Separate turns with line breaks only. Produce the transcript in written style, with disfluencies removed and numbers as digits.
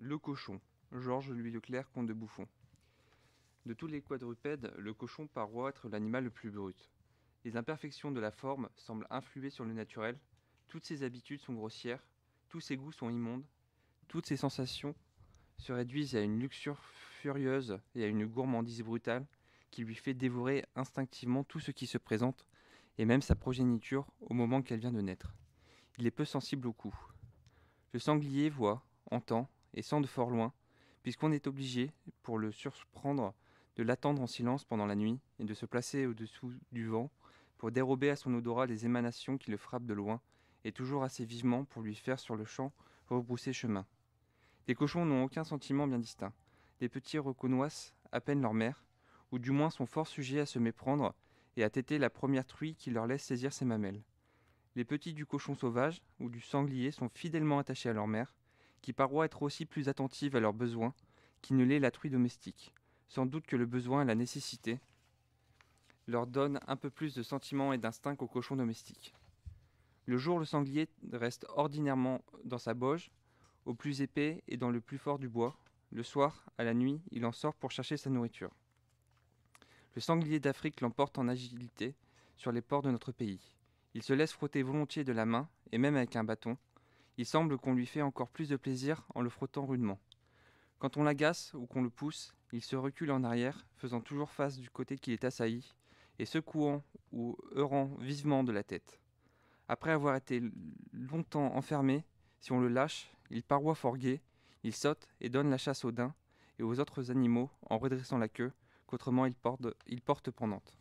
Le cochon, Georges Louis Leclerc, comte de Buffon. De tous les quadrupèdes, le cochon paraît être l'animal le plus brut. Les imperfections de la forme semblent influer sur le naturel, toutes ses habitudes sont grossières, tous ses goûts sont immondes, toutes ses sensations se réduisent à une luxure furieuse et à une gourmandise brutale qui lui fait dévorer instinctivement tout ce qui se présente, et même sa progéniture au moment qu'elle vient de naître. Il est peu sensible au coup. Le sanglier voit, entend et sent de fort loin, puisqu'on est obligé, pour le surprendre, de l'attendre en silence pendant la nuit et de se placer au-dessous du vent pour dérober à son odorat les émanations qui le frappent de loin et toujours assez vivement pour lui faire sur le champ rebrousser chemin. Les cochons n'ont aucun sentiment bien distinct. Les petits reconnaissent à peine leur mère, ou du moins sont fort sujets à se méprendre et à téter la première truie qui leur laisse saisir ses mamelles. Les petits du cochon sauvage ou du sanglier sont fidèlement attachés à leur mère, qui paroit être aussi plus attentive à leurs besoins qu'il ne l'est la truie domestique. Sans doute que le besoin et la nécessité leur donnent un peu plus de sentiment et d'instinct qu'au cochon domestique. Le jour, le sanglier reste ordinairement dans sa bauge, au plus épais et dans le plus fort du bois. Le soir, à la nuit, il en sort pour chercher sa nourriture. Le sanglier d'Afrique l'emporte en agilité sur les ports de notre pays. Il se laisse frotter volontiers de la main, et même avec un bâton. Il semble qu'on lui fait encore plus de plaisir en le frottant rudement. Quand on l'agace ou qu'on le pousse, il se recule en arrière, faisant toujours face du côté qu'il est assailli, et secouant ou heurant vivement de la tête. Après avoir été longtemps enfermé, si on le lâche, il paroie fort gai, il saute et donne la chasse aux daims et aux autres animaux en redressant la queue, qu'autrement il porte pendante.